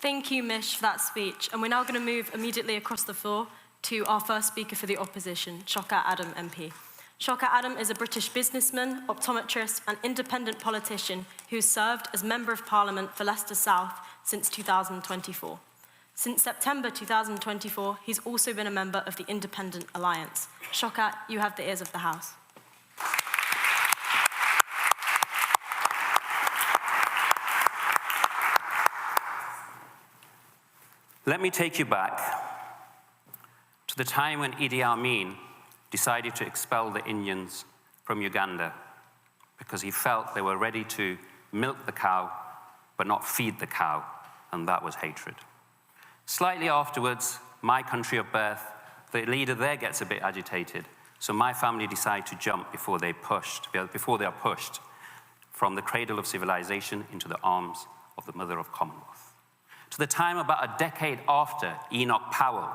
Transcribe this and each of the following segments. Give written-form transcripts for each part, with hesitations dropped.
Thank you, Mish, for that speech. And we're now going to move immediately across the floor to our first speaker for the opposition, Shockat Adam MP. Shockat Adam is a British businessman, optometrist, and independent politician who served as Member of Parliament for Leicester South since 2024. Since September 2024, he's also been a member of the Independent Alliance. Shockat, you have the ears of the House. Let me take you back to the time when Idi Amin decided to expel the Indians from Uganda because he felt they were ready to milk the cow but not feed the cow, and that was hatred. Slightly afterwards, my country of birth, the leader there gets a bit agitated, so my family decide to jump before they are pushed from the cradle of civilization into the arms of the mother of Commonwealth. To the time about a decade after Enoch Powell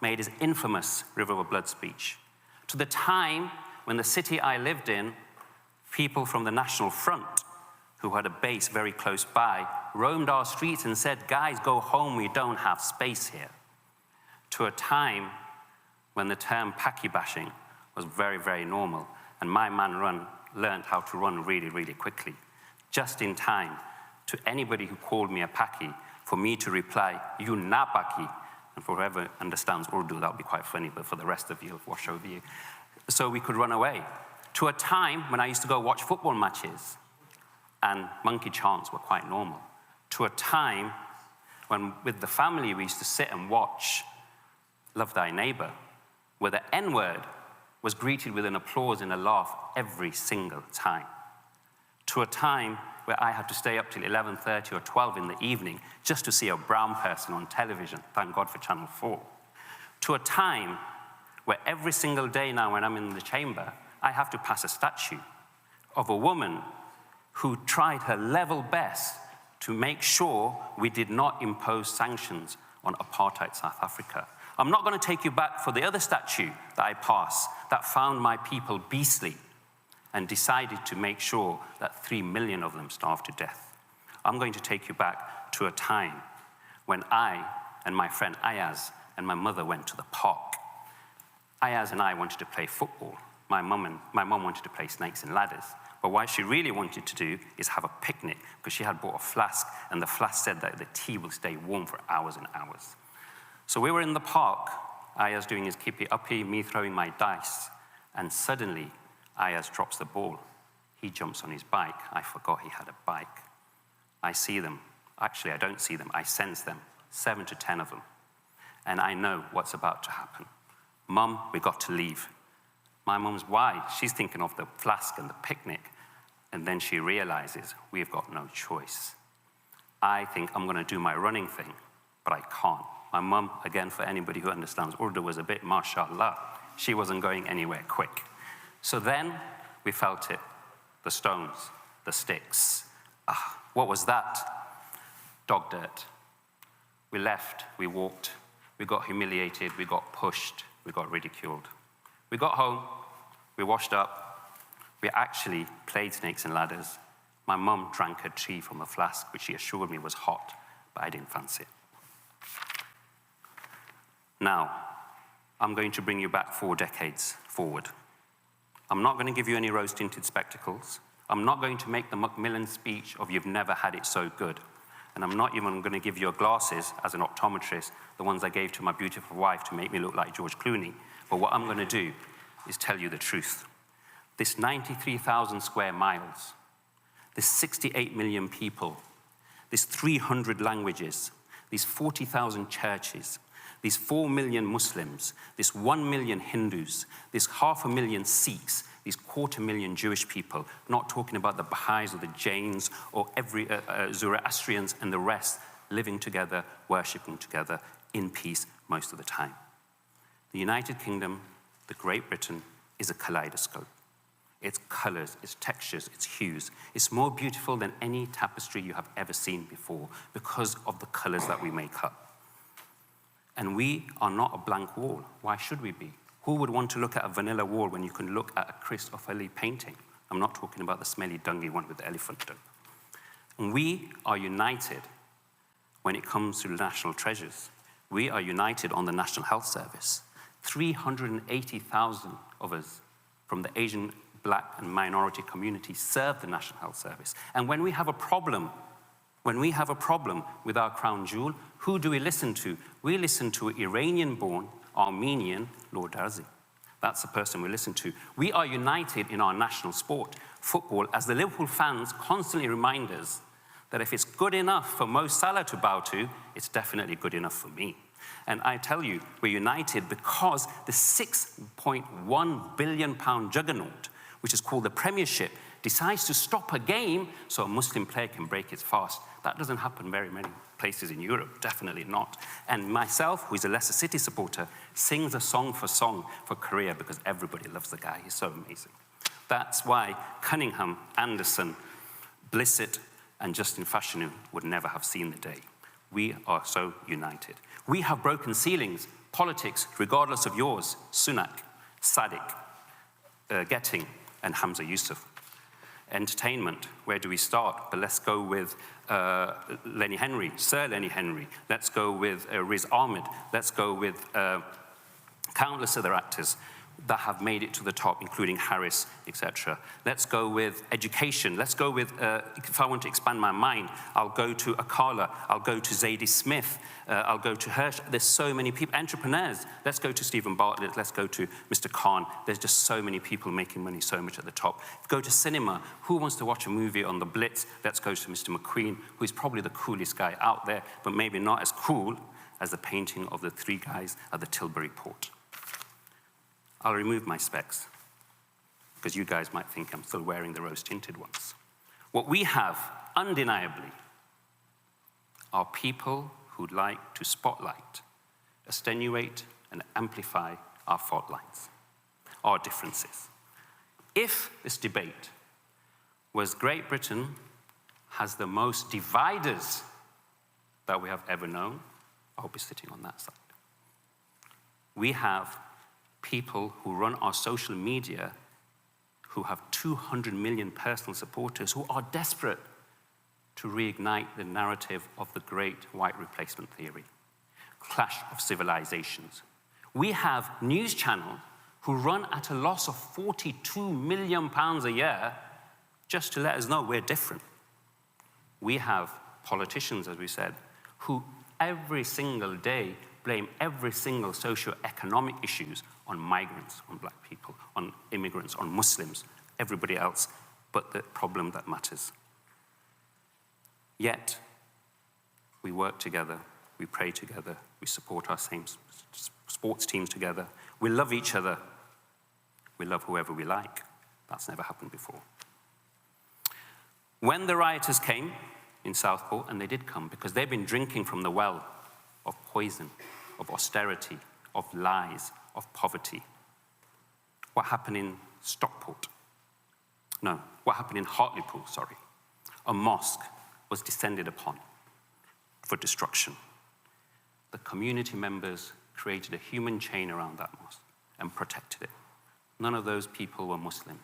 made his infamous River of Blood speech. To the time when the city I lived in, people from the National Front, who had a base very close by, roamed our streets and said, "Guys, go home, we don't have space here." To a time when the term Paki bashing was very, very normal, and my man learned how to run really, really quickly, just in time to anybody who called me a Paki, for me to reply, "You na Paki," and for whoever understands Urdu, that would be quite funny, but for the rest of you, it'll wash over you. So we could run away. To a time when I used to go watch football matches, and monkey chants were quite normal. To a time when, with the family, we used to sit and watch Love Thy Neighbor, where the N-word was greeted with an applause and a laugh every single time. To a time where I had to stay up till 11:30 or 12 in the evening just to see a brown person on television, thank God for Channel 4. To a time where every single day now when I'm in the chamber, I have to pass a statue of a woman who tried her level best to make sure we did not impose sanctions on apartheid South Africa. I'm not going to take you back for the other statue that I passed that found my people beastly and decided to make sure that 3 million of them starved to death. I'm going to take you back to a time when I and my friend Ayaz and my mother went to the park. Ayaz and I wanted to play football. My mum wanted to play snakes and ladders. But what she really wanted to do is have a picnic because she had bought a flask, and the flask said that the tea will stay warm for hours and hours. So we were in the park, Ayaz doing his kippy-uppy, me throwing my dice, and suddenly Ayaz drops the ball. He jumps on his bike. I forgot he had a bike. I see them. Actually, I don't see them. I sense them, 7 to 10 of them. And I know what's about to happen. "Mum, we got to leave." My mum's why? She's thinking of the flask and the picnic. And then she realizes we've got no choice. I think I'm going to do my running thing, but I can't. My mum, again, for anybody who understands Urdu, was a bit mashallah. She wasn't going anywhere quick. So then we felt it, the stones, the sticks. What was that? Dog dirt. We left, we walked, we got humiliated, we got pushed, we got ridiculed. We got home, we washed up, we actually played snakes and ladders. My mum drank her tea from a flask, which she assured me was hot, but I didn't fancy it. Now, I'm going to bring you back 4 decades forward. I'm not going to give you any rose-tinted spectacles. I'm not going to make the Macmillan speech of "you've never had it so good." And I'm not even going to give you glasses as an optometrist, the ones I gave to my beautiful wife to make me look like George Clooney. But what I'm going to do is tell you the truth. This 93,000 square miles, this 68 million people, these 300 languages, these 40,000 churches, these 4 million Muslims, this 1 million Hindus, this 500,000 Sikhs, these 250,000 Jewish people, not talking about the Baha'is or the Jains or every Zoroastrians and the rest, living together, worshipping together in peace most of the time. The United Kingdom, the Great Britain, is a kaleidoscope. Its colors, its textures, its hues. It's more beautiful than any tapestry you have ever seen before because of the colors that we make up. And we are not a blank wall. Why should we be? Who would want to look at a vanilla wall when you can look at a Christopher painting? I'm not talking about the smelly, dungy one with the elephant. And we are united when it comes to national treasures. We are united on the National Health Service. 380,000 of us from the Asian, Black, and minority community serve the National Health Service. And when we have a problem with our crown jewel, who do we listen to? We listen to Iranian-born Armenian Lord Darzi. That's the person we listen to. We are united in our national sport, football, as the Liverpool fans constantly remind us that if it's good enough for Mo Salah to bow to, it's definitely good enough for me. And I tell you, we're united because the £6.1 billion juggernaut, which is called the Premiership, decides to stop a game so a Muslim player can break his fast. That doesn't happen very many places in Europe, definitely not. And myself, who is a Leicester City supporter, sings a song for Korea because everybody loves the guy. He's so amazing. That's why Cunningham, Anderson, Blissett, and Justin Fashanu would never have seen the day. We are so united. We have broken ceilings, politics, regardless of yours, Sunak, Sadiq, Getting, and Hamza Yusuf. Entertainment, where do we start? But let's go with Lenny Henry, Sir Lenny Henry. Let's go with Riz Ahmed. Let's go with countless other actors that have made it to the top, including Harris, etc. Let's go with education. Let's go with, if I want to expand my mind, I'll go to Akala, I'll go to Zadie Smith, I'll go to Hirsch. There's so many people, entrepreneurs. Let's go to Stephen Bartlett, let's go to Mr. Khan. There's just so many people making money so much at the top. Go to cinema. Who wants to watch a movie on the Blitz? Let's go to Mr. McQueen, who is probably the coolest guy out there, but maybe not as cool as the painting of the three guys at the Tilbury Port. I'll remove my specs, because you guys might think I'm still wearing the rose-tinted ones. What we have, undeniably, are people who'd like to spotlight, attenuate, and amplify our fault lines, our differences. If this debate was Great Britain has the most dividers that we have ever known, I'll be sitting on that side. We have people who run our social media who have 200 million personal supporters who are desperate to reignite the narrative of the great white replacement theory, clash of civilizations. We have news channels who run at a loss of £42 million a year just to let us know we're different. We have politicians, as we said, who every single day blame every single socio-economic issues on migrants, on black people, on immigrants, on Muslims, everybody else, but the problem that matters. Yet, we work together, we pray together, we support our same sports teams together, we love each other, we love whoever we like. That's never happened before. When the rioters came in Southport, and they did come because they've been drinking from the well of poison, of austerity, of lies, of poverty. What happened in Stockport? No, what happened in Hartlepool, sorry. A mosque was descended upon for destruction. The community members created a human chain around that mosque and protected it. None of those people were Muslims,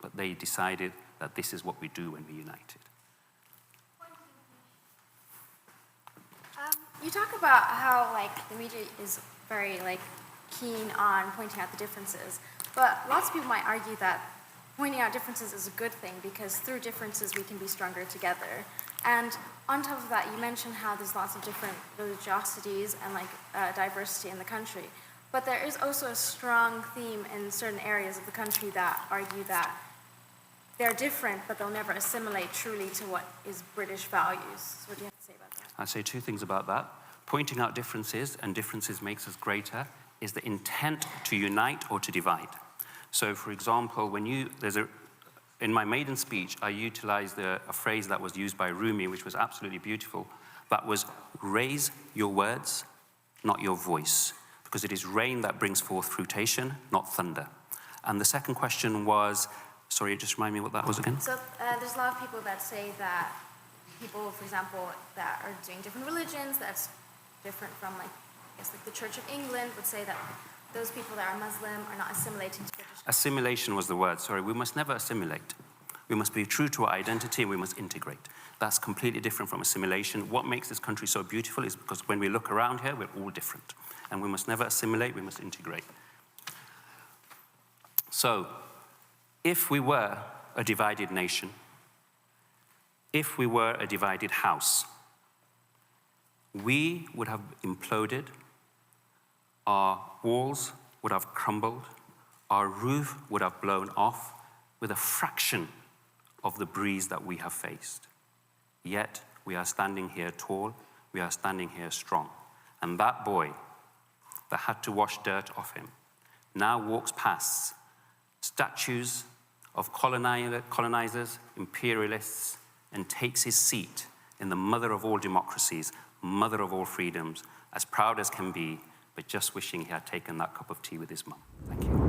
but they decided that this is what we do when we're united. You talk about how the media is very keen on pointing out the differences, but lots of people might argue that pointing out differences is a good thing because through differences we can be stronger together. And on top of that, you mentioned how there's lots of different religiosities and diversity in the country, but there is also a strong theme in certain areas of the country that argue that they're different, but they'll never assimilate truly to what is British values. So what do you have to say about that? I'd say two things about that. Pointing out differences, and differences makes us greater, is the intent to unite or to divide. So, for example, in my maiden speech, I utilized a phrase that was used by Rumi, which was absolutely beautiful. That was, raise your words, not your voice, because it is rain that brings forth fruitation, not thunder. And the second question was, sorry, just remind me what that was again? So there's a lot of people that say that people, for example, that are doing different religions, that's different from the Church of England, would say that those people that are Muslim are not assimilating to British. Assimilation was the word, sorry. We must never assimilate. We must be true to our identity and we must integrate. That's completely different from assimilation. What makes this country so beautiful is because when we look around here, we're all different. And we must never assimilate, we must integrate. So, if we were a divided nation, if we were a divided house, we would have imploded, our walls would have crumbled, our roof would have blown off with a fraction of the breeze that we have faced. Yet, we are standing here tall, we are standing here strong. And that boy that had to wash dirt off him now walks past statues of colonizers, imperialists, and takes his seat in the mother of all democracies, mother of all freedoms, as proud as can be, but just wishing he had taken that cup of tea with his mum. Thank you.